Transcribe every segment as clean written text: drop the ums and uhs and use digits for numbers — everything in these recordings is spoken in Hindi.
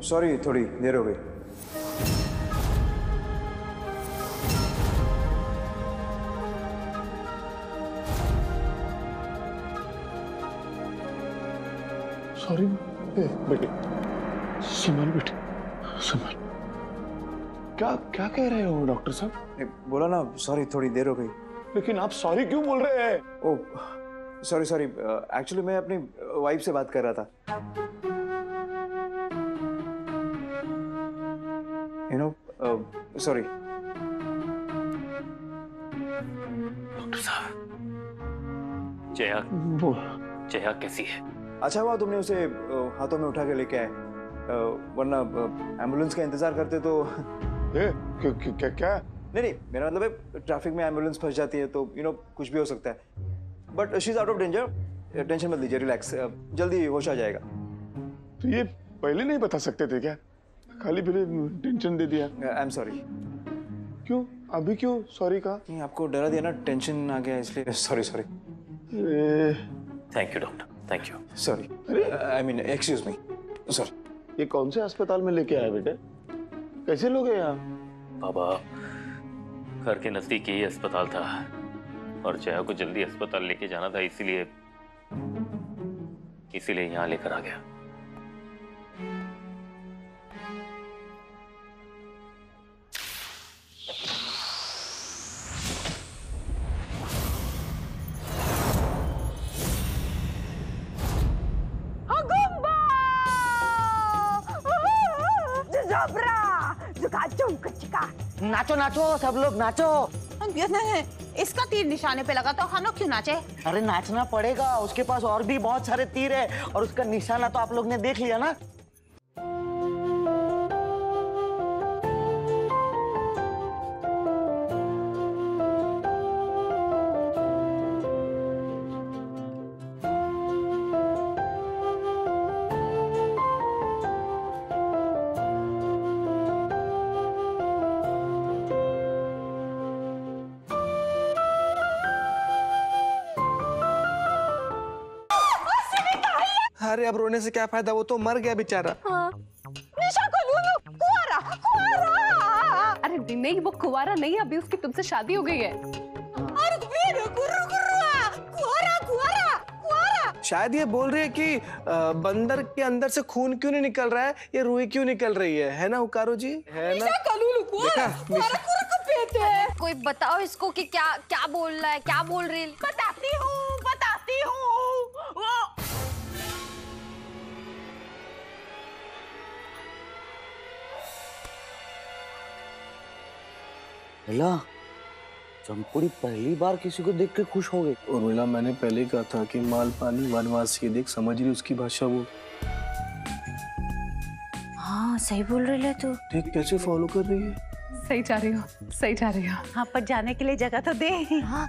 सॉरी, थोड़ी देर हो गई। सॉरी बेटे, संभाल बेटे, संभाल। क्या क्या कह रहे हो डॉक्टर साहब? बोला ना सॉरी, थोड़ी देर हो गई। लेकिन आप सॉरी क्यों बोल रहे हैं? ओह सॉरी सॉरी, एक्चुअली मैं अपनी वाइफ से बात कर रहा था। You know, sorry. डॉक्टर साहब, जया कैसी है? अच्छा हुआ तुमने उसे हाथों में उठा के लेके आए, वरना एम्बुलेंस का इंतजार करते तो क्या? नहीं, मेरा मतलब है ट्रैफिक में एम्बुलेंस फंस जाती है तो कुछ भी हो सकता है। But she is out of danger, tension मत लीजिए, रिलैक्स, जल्दी होश आ जाएगा। तो ये पहले नहीं बता सकते थे क्या? खाली पहले टेंशन दे दिया। I am sorry. क्यों अभी क्यों सॉरी कहा? नहीं, आपको डरा दिया ना, टेंशन आ गया इसलिए sorry sorry. Thank you doctor, thank you. Sorry, I mean excuse me, sorry. ये कौन से अस्पताल में लेके आए बेटे? कैसे लोग हैं यहाँ? बाबा, घर के नजदीक ही अस्पताल था और जया को जल्दी अस्पताल लेके जाना था, इसीलिए यहाँ लेकर आ गया। नाचो नाचो सब लोग नाचो। इसका तीर निशाने पे लगा तो हम लोग क्यों नाचे? अरे नाचना पड़ेगा, उसके पास और भी बहुत सारे तीर है और उसका निशाना तो आप लोग ने देख लिया ना। अरे अब रोने से क्या फायदा, वो तो मर गया बेचारा। हाँ। निशा को लूलू, कुंवारा, कुंवारा। अरे नहीं, वो कुंवारा नहीं, अभी उसकी तुमसे शादी हो गई है। अरे फिर कुर्रा, कुंवारा, कुंवारा, कुंवारा। शायद ये बोल रही है कि बंदर के अंदर से खून क्यों नहीं निकल रहा है, ये रूही क्यों निकल रही है ना हुकारो जी? है ना? निशा को लूलू, कुंवारा, कुंवारा, कुर्रा को पेट है। कोई बताओ इसको कि क्या क्या बोल रहा है, क्या बोल रही है? बताती हूँ। चंपुड़ी पहली बार किसी को देख के खुश हो गई। उर्मिला, मैंने पहले कहा था कि माल पानी वनवास, ये देख समझ रही उसकी भाषा वो। हाँ सही बोल रही है तू। देख कैसे फॉलो कर रही है। सही जा रही हो, सही जा रही हो। हाँ, पर जाने के लिए जगह तो दे। हाँ।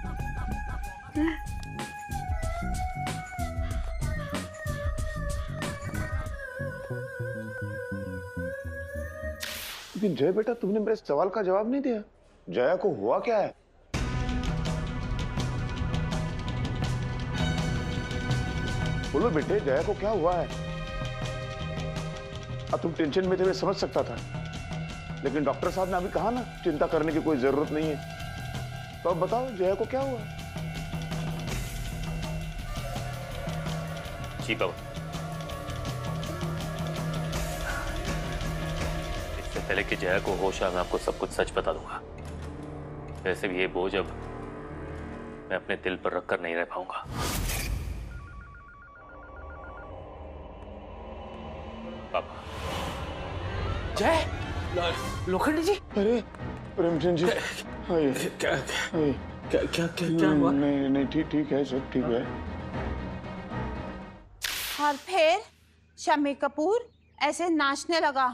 लेकिन जय बेटा, तुमने मेरे सवाल का जवाब नहीं दिया। जया को हुआ क्या है? बोलो बेटे, जया को क्या हुआ है? अब तुम टेंशन में थे, मैं समझ सकता था, लेकिन डॉक्टर साहब ने अभी कहा ना, चिंता करने की कोई जरूरत नहीं है। तो अब बताओ जया को क्या हुआ? जी बाबा, इससे पहले कि जया को होश आए मैं आपको सब कुछ सच बता दूंगा। वैसे भी ये बोझ अब मैं अपने दिल पर रखकर नहीं रह पाऊंगा। पापा। जय, लोखंडी जी। अरे प्रेमचंद जी, क्या हुआ? नहीं ठीक है, सब ठीक है। और फिर शम्मी कपूर ऐसे नाचने लगा।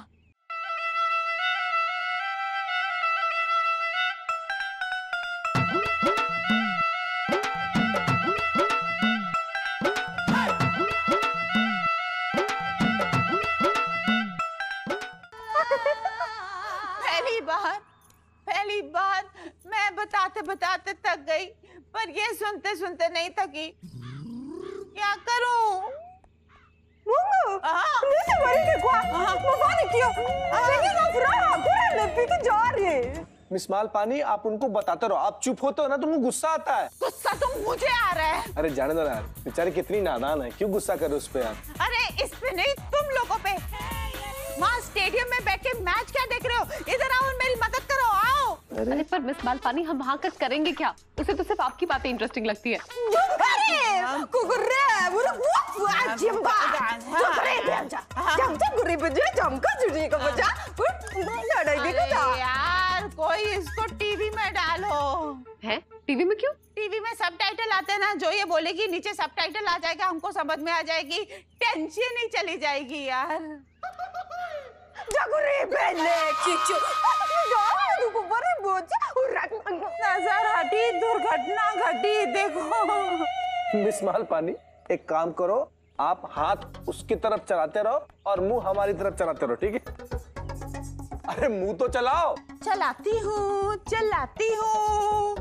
पहली बार मैं बताते बताते थक गई, पर ये सुनते सुनते नहीं थकी। क्या करूं? मिस मालपानी, आप उनको बताते रहो। आप चुप होते हो ना, तुमको गुस्सा आता है। गुस्सा तो मुझे आ रहा है। अरे जाने दो ना यार, बेचारी कितनी नादान है, क्यों गुस्सा कर रहे हो उस पे यार? अरे इस पे नहीं, तुम लोगों पे। वहाँ स्टेडियम में बैठ के मैच क्या देख रहे हो? इधर आओ, मेरी मदद करो, आओ। अरे पर मिस मालपानी, हम वहाँ कर करेंगे क्या? उसे तो सिर्फ आपकी बातें इंटरेस्टिंग लगती है। यार कोई इसको टीवी में डालो। है? टीवी में क्यों? टीवी में सबटाइटल आते हैं ना, जो ये बोलेगी नीचे सबटाइटल आ जाएगा, हमको समझ में आ जाएगी, टेंशन ही चली जाएगी यार। नजर हटी, दुर्घटना घटी, देखो। मिस मालपानी, एक काम करो, आप हाथ उसकी तरफ चलाते रहो और मुंह हमारी तरफ चलाते रहो, ठीक है? अरे मुंह तो चलाओ। चलाती हूँ, चलाती हूँ।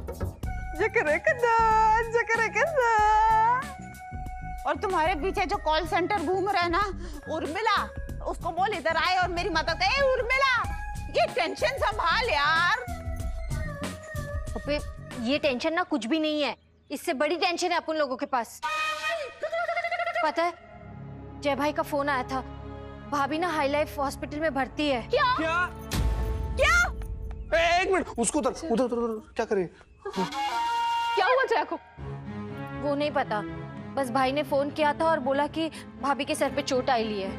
और तुम्हारे पीछे जो कॉल सेंटर घूम रहा है ना, उर्मिला, उसको बोल इधर आए और मेरी मदद करे। उर्मिला, ये टेंशन संभाल यार। अबे ये टेंशन ना कुछ भी नहीं है, इससे बड़ी टेंशन है अपन लोगों के पास। पता है, जय भाई का फोन आया था, भाभी ना हाई लाइफ हॉस्पिटल में भर्ती है। क्या? एक मिनट, उसको उधर क्या करे? क्या हुआ जया को? वो नहीं पता, बस भाई ने फोन किया था और बोला कि भाभी के सर पे चोट आई है।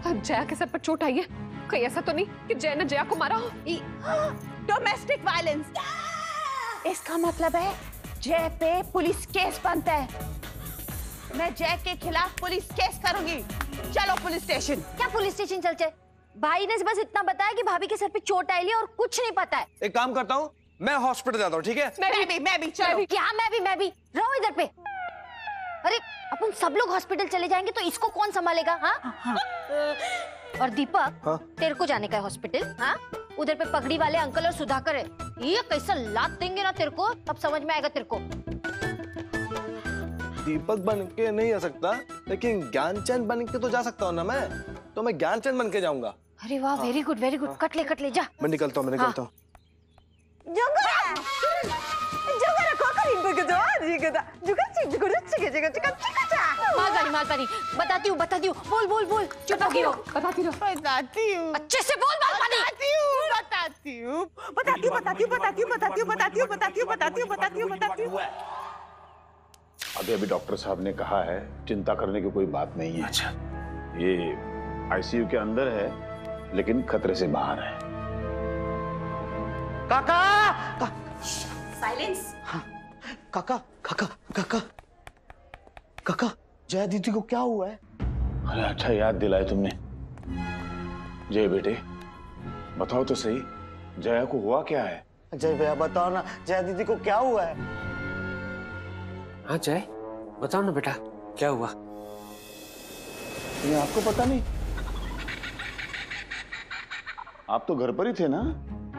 अब जया के सर पर चोट आई है? कहीं ऐसा तो नहीं कि जय ने जया को मारा हो? Domestic violence. इसका मतलब है जय पे पुलिस केस बनता है। मैं जय के खिलाफ पुलिस केस करूंगी। चलो पुलिस स्टेशन। क्या पुलिस स्टेशन चलते? भाई ने बस इतना बताया कि भाभी के सर पे चोट आई है और कुछ नहीं पता है। एक काम करता हूँ, मैं हॉस्पिटल जाता हूँ, ठीक है? मैं भी चलो। क्या मैं भी रहो इधर पे। अरे अपन सब लोग हॉस्पिटल चले जाएंगे तो इसको कौन संभालेगा? हाँ? और दीपक, हाँ? तेरे को जाने का है हॉस्पिटल। हाँ? उधर पे पगड़ी वाले अंकल और सुधाकर है, ये कैसा लात देंगे ना तेरे को, तब समझ में आएगा तेरे को। दीपक बन के नहीं आ सकता, लेकिन ज्ञानचंद बन के तो जा सकता हूँ ना मैं। तो मैं ज्ञानचंद बन के जाऊंगा। अरे वाह, very good very good. Cut ले जा। मैं निकलता हूँ, मालपानी, बताती हूँ बोल। चुप होगी हो। बताती रहो। बताती हूँ। अच्छे से बोल मालपानी। बताती हूँ। अभी डॉक्टर साहब ने कहा है चिंता करने की कोई बात नहीं है। अच्छा, ये आईसीयू के अंदर है, लेकिन खतरे से बाहर है। काका, साइलेंस। काका, जया दीदी को क्या हुआ है? अरे अच्छा याद दिलाए तुमने। जय बेटे, बताओ तो सही, जया को हुआ क्या है? जय भैया बताओ ना, जया दीदी को क्या हुआ है? हाँ जय, बताओ ना बेटा, क्या हुआ? ये आपको पता नहीं? आप तो घर पर ही थे ना?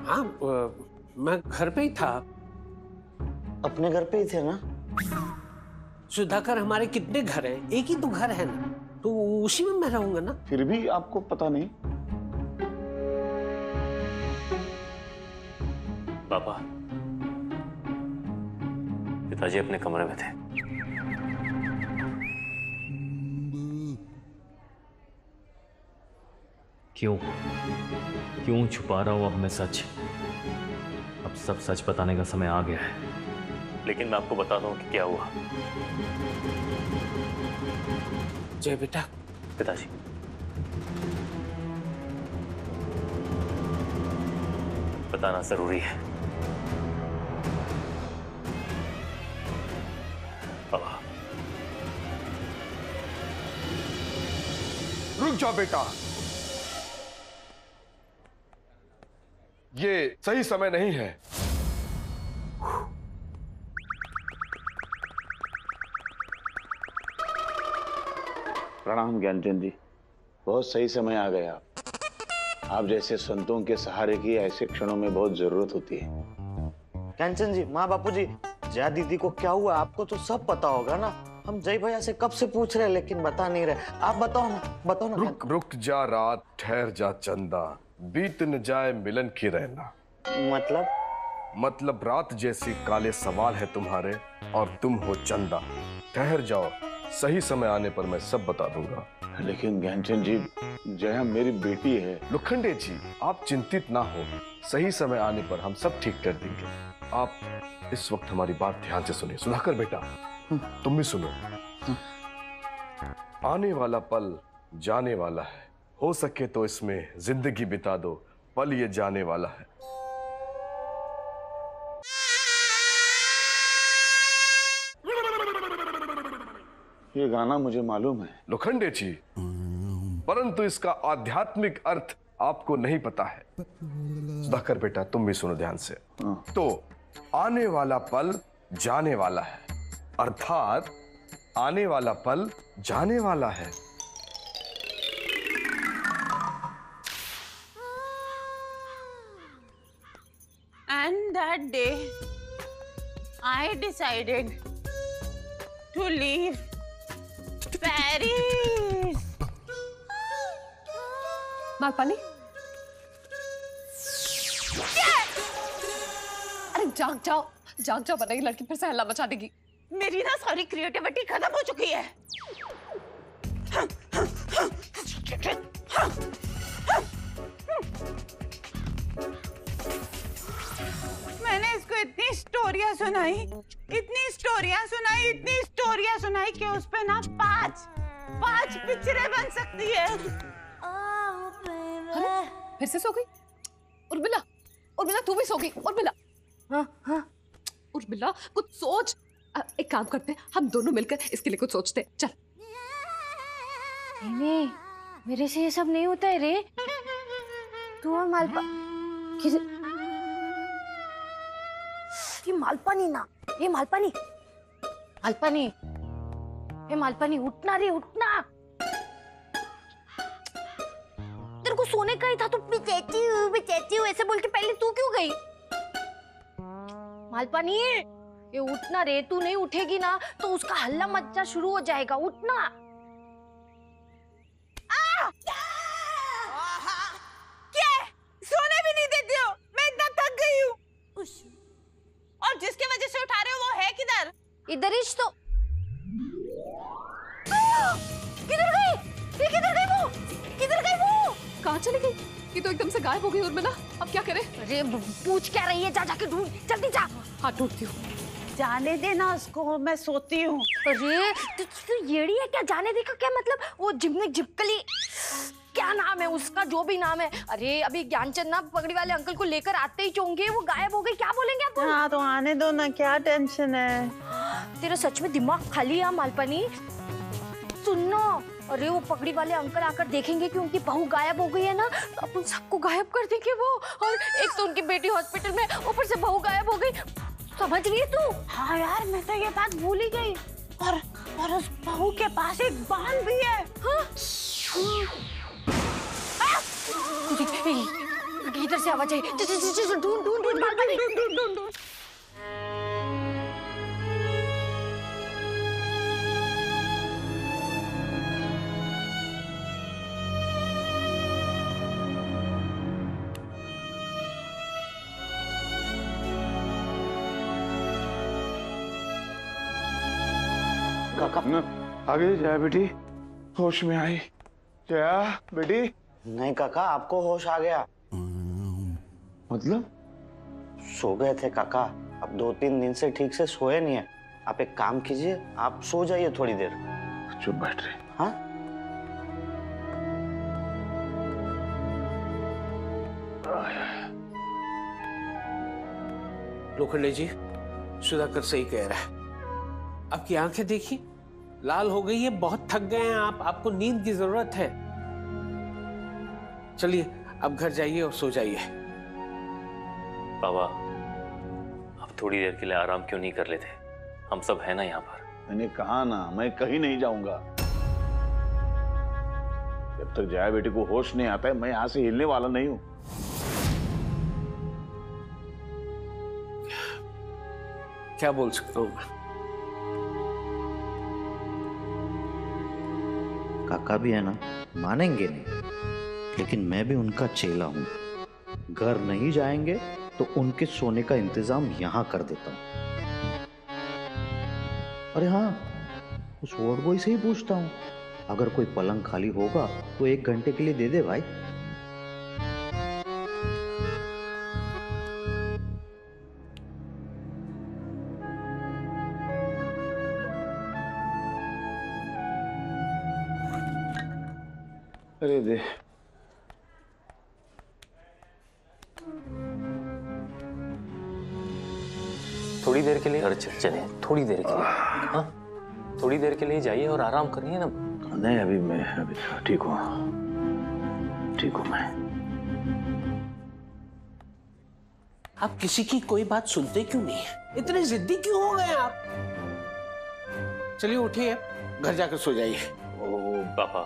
हाँ, मैं घर पे ही था। अपने घर पे ही थे ना? सुधाकर, हमारे कितने घर हैं? एक ही तो घर है ना, तो उसी में मैं रहूंगा ना। फिर भी आपको पता नहीं? पापा, पिताजी अपने कमरे में थे। क्यों छुपा रहा हूं अब मैं सच? अब सब सच बताने का समय आ गया है। लेकिन मैं आपको बता दूं कि क्या हुआ। जय बेटा। पिताजी, बताना जरूरी है। पापा, रुक जाओ बेटा, ये सही समय नहीं है। प्रणाम ज्ञानचंद जी, बहुत सही समय आ गया। आप जैसे संतों के सहारे की ऐसे क्षणों में बहुत जरूरत होती है। ज्ञानचंद जी, माँ बापू जी, जया दीदी को क्या हुआ आपको तो सब पता होगा ना? हम जय भैया से कब से पूछ रहे हैं लेकिन बता नहीं रहे। आप बताओ ना रुक रुक जा रात, ठहर जा चंदा, बीत न जाए मिलन की रहना। मतलब रात जैसी काले सवाल है तुम्हारे और तुम हो चंदा। ठहर जाओ, सही समय आने पर मैं सब बता दूंगा। लेकिन ज्ञानचंद जी, जया मेरी बेटी है। लोखंडे जी, आप चिंतित ना हो, सही समय आने पर हम सब ठीक कर देंगे। आप इस वक्त हमारी बात ध्यान से सुनिए। सुधाकर बेटा, तुम भी सुनो। आने वाला पल जाने वाला है, हो सके तो इसमें जिंदगी बिता दो, पल ये जाने वाला है। ये गाना मुझे मालूम है लोखंडे जी, परंतु इसका आध्यात्मिक अर्थ आपको नहीं पता है। सुधाकर बेटा, तुम भी सुनो ध्यान से। तो आने वाला पल जाने वाला है, अर्थात आने वाला पल जाने वाला है। And that day, I decided to leave Paris. Malpani, अरे जाग जाओ वरना ये लड़की फिर से हल्ला मचा देगी। मेरी ना सारी क्रिएटिविटी खत्म हो चुकी है। मैंने इसको इतनी स्टोरियां सुनाई कि उस पे ना पांच पिक्चरें बन सकती है। फिर से सो गई? उर्मिला तू भी सो गई? हाँ उर्मिला कुछ सोच। एक काम करते हैं, हम दोनों मिलकर इसके लिए कुछ सोचते हैं। चल। नहीं, मेरे से ये सब नहीं होता है रे। तू और मालपानी उठना रे, उठना। तेरे को सोने का ही था तो मैं चाहती हूँ ऐसे बोल के पहले तू क्यों गई? मालपानी, ये उठना रे, तू नहीं उठेगी ना तो उसका हल्ला मच्चा शुरू हो जाएगा। उठना। क्या सोने भी नहीं देती हो? मैं इतना थक गई हूँ। और जिसकी वजह से उठा रहे हो वो है किधर? इधर ही तो। किधर गई वो? कहाँ चली गई? ये तो एकदम से गायब हो गई उर्मिला। अब क्या करें? अरे पूछ क्या रही है? जाके ढूंढ, जल्दी जा। हाँ ढूंढती हूँ। जाने देना उसको, मैं सोती हूँ। अरे तू येड़ी है क्या? जाने दे का क्या मतलब? वो झिपकली क्या नाम है उसका, जो भी नाम है। अरे अभी ज्ञानचंद ना पगड़ी वाले अंकल को लेकर आते ही चौंके, वो गायब हो गई। क्या बोलेंगे आप? हाँ तो आने दो ना, क्या टेंशन है? तेरा सच में दिमाग खाली है मालपानी? सुनो, अरे वो पगड़ी वाले अंकल आकर देखेंगे कि उनकी बहू गायब हो गई है ना, तो अपन सबको गायब कर देंगे वो। और एक तो उनकी बेटी हॉस्पिटल में, ऊपर से बहू गायब हो गई। समझ रही है तू? हाँ यार, मैं तो ये बात भूल ही गई। और उस बहू के पास एक बाण भी है। हाँ? इधर से आवाज आई। ढूंढ मालपानी, ढूंढ। आ गई जया बेटी, होश में आई। जया बेटी। नहीं काका, आपको होश आ गया। मतलब? सो गए थे काका, अब 2-3 दिन से ठीक से सोए नहीं है। आप एक काम कीजिए, आप सो जाइए थोड़ी देर। चुप बैठ रहे। हाँ? लोखंडे जी, सुधाकर सही कह रहा है। आपकी आंखें देखी, लाल हो गई है, बहुत थक गए हैं आप, आपको नींद की जरूरत है। चलिए अब घर जाइए और सो जाइए। बाबा, अब थोड़ी देर के लिए आराम क्यों नहीं कर लेते? हम सब है ना यहाँ पर। मैंने कहा ना, मैं कहीं नहीं जाऊंगा। जब तक जया बेटी को होश नहीं आता है, मैं यहां से हिलने वाला नहीं हूं। क्या बोल सकता हूं मैं? काका भी है ना, मानेंगे नहीं, लेकिन मैं भी उनका चेला हूं। घर नहीं जाएंगे तो उनके सोने का इंतजाम यहां कर देता हूं। अरे हाँ, उस वार्ड बॉय से ही पूछता हूं, अगर कोई पलंग खाली होगा तो 1 घंटे के लिए दे दे भाई। अरे दे। थोड़ी देर के लिए घर चले, थोड़ी देर के लिए। हाँ, थोड़ी देर के लिए जाइए और आराम करिए ना। नहीं, अभी ठीक हूँ, ठीक हूँ मैं। आप किसी की कोई बात सुनते क्यों नहीं है? इतने जिद्दी क्यों हो गए आप? चलिए उठिए, घर जाकर सो जाइए। ओ पापा,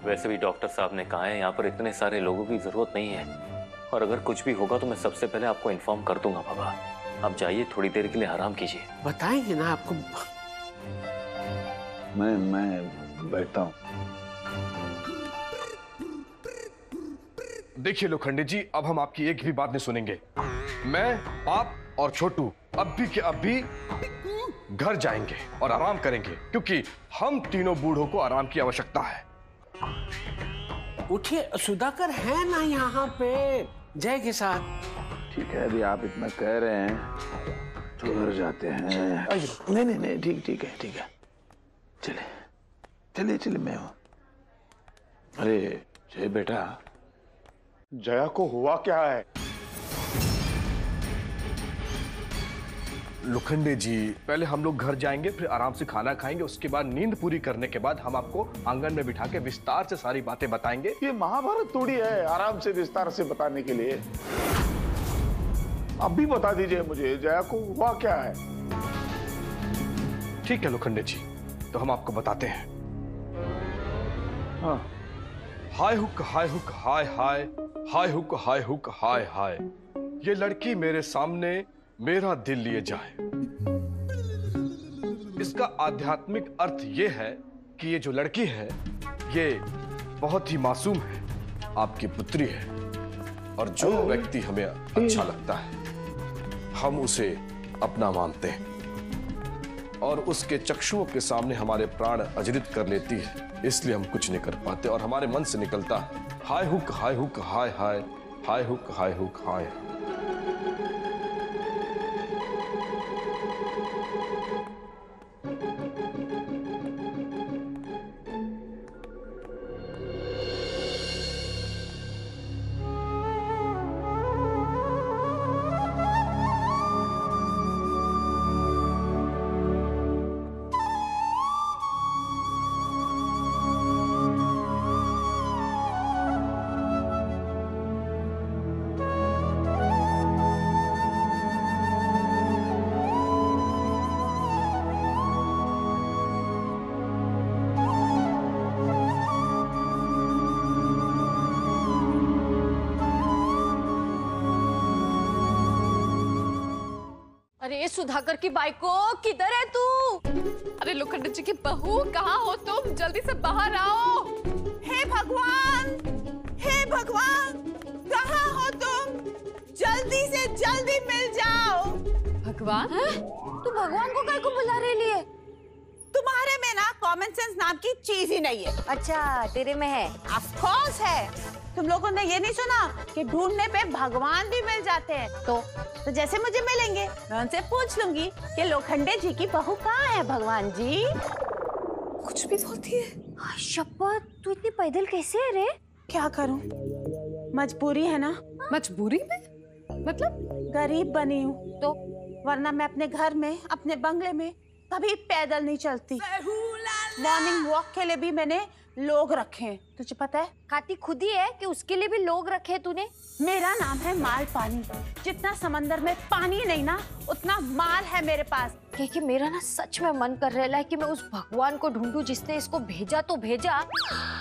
वैसे भी डॉक्टर साहब ने कहा है यहाँ पर इतने सारे लोगों की जरूरत नहीं है, और अगर कुछ भी होगा तो मैं सबसे पहले आपको इन्फॉर्म कर दूंगा। पापा आप जाइए, थोड़ी देर के लिए आराम कीजिए। बताएंगे ना आपको। मैं बैठता हूँ। देखिए लोखंडे जी, अब हम आपकी एक भी बात नहीं सुनेंगे। मैं, आप और छोटू अब भी के अब भी घर जाएंगे और आराम करेंगे, क्योंकि हम तीनों बूढ़ों को आराम की आवश्यकता है। उठिए, सुधाकर है ना यहाँ पे जय के साथ। ठीक है, अभी आप इतना कह रहे हैं तो घर जाते हैं। नहीं, ठीक है। चले मैं हूं। अरे जय बेटा, जया को हुआ क्या है? लोखंडे जी, पहले हम लोग घर जाएंगे, फिर आराम से खाना खाएंगे, उसके बाद नींद पूरी करने के बाद हम आपको आंगन में बिठा के विस्तार से सारी बातें बताएंगे। ये महाभारत थोड़ी है आराम से विस्तार से बताने के लिए। अब भी बता दीजिए मुझे, जया को हुआ क्या है? ठीक है लोखंडे जी, तो हम आपको बताते हैं। हाँ। हाय हुक हाय हुक हाय हाय, हाय हुक हाय हुक हाय हाय, ये लड़की मेरे सामने मेरा दिल लिए जाए। इसका आध्यात्मिक अर्थ ये है कि ये जो लड़की है ये बहुत ही मासूम है, आपकी पुत्री है, और जो व्यक्ति हमें अच्छा लगता है हम उसे अपना मानते हैं, और उसके चक्षुओं के सामने हमारे प्राण अजरित कर लेती है, इसलिए हम कुछ नहीं कर पाते, और हमारे मन से निकलता है हाय हुक हाय हुक हाय हाय, हाय हुक हाय हुक हाय। अरे सुधाकर की बाइको, किधर है तू? अरे लोखंडे जी की बहू, कहाँ हो तुम? जल्दी से बाहर आओ। हे भगवान, हे भगवान, कहाँ हो तुम? जल्दी से जल्दी मिल जाओ। भगवान? तू भगवान को काय को बुला रही है? तुम्हारे में ना कॉमन सेंस नाम की चीज ही नहीं है। अच्छा, तेरे में है? ऑफ कोर्स है। तुम लोगों ने ये नहीं सुना कि ढूंढने पे भगवान भी मिल जाते हैं? तो जैसे मुझे मिलेंगे मैं उनसे पूछ लूंगी कि लोखंडे जी की बहू कहाँ है भगवान जी? कुछ भी बोलती है। शपथ, तू इतनी पैदल कैसे है रे? क्या करूं, मजबूरी है ना। मजबूरी में? मतलब? गरीब बनी हूँ तो, वरना मैं अपने घर में, अपने बंगले में कभी पैदल नहीं चलती। मॉर्निंग वॉक के लिए भी मैंने लोग रखे हैं, तुझे पता है? खाती खुद ही है कि उसके लिए भी लोग रखे हैं तूने? मेरा नाम है माल पानी। जितना समंदर में पानी नहीं ना, उतना माल है मेरे पास। क्योंकि मेरा ना सच में मन कर रहा है कि मैं उस भगवान को ढूंढूं जिसने इसको भेजा तो भेजा,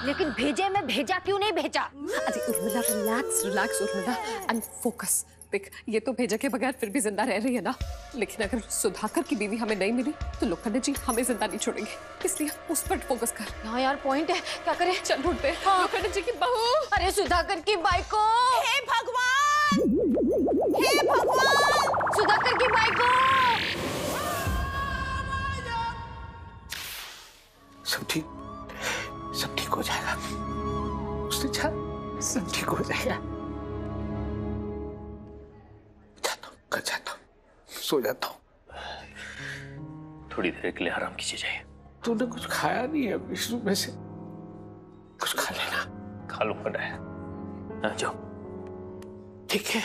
लेकिन भेजे में भेजा क्यों नहीं भेजा? अरे Urmila, relax relax Urmila, and focus देख, ये तो भेजा के बगैर फिर भी जिंदा रह रही है ना, लेकिन अगर सुधाकर की बीवी हमें नहीं मिली तो लोखंडे जी हमें जिंदा नहीं छोड़ेंगे, इसलिए उस पर फोकस कर। हाँ यार पॉइंट है, क्या करें? चल ढूंढते हैं। हाँ। लोखंडे जी की बहू। अरे सुधाकर की बाइक को। हे भगवान, हे भगवान, सुधाकर की बाइक को। सब ठीक हो जाएगा। उसने कहा सब ठीक हो जाएगा। जाता हूँ, घर जाता हूँ, सो जाता हूँ। थोड़ी देर के लिए आराम कीजिए जाइए। तूने कुछ खाया नहीं है अभी सुबह से, कुछ खा लेना। खा लूंगा डाया। जाओ। ठीक है।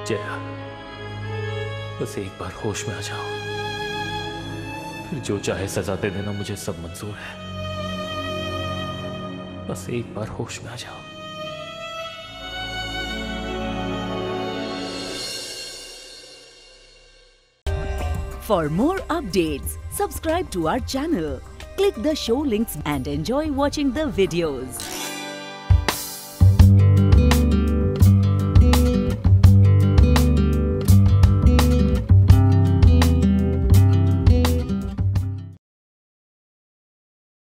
जया, बस एक बार होश में आ जाओ, फिर जो चाहे सजा दे देना, मुझे सब मंजूर है। बस एक बार होश में आ जाओ। For more updates, subscribe to our channel, click the show links and enjoy watching the videos.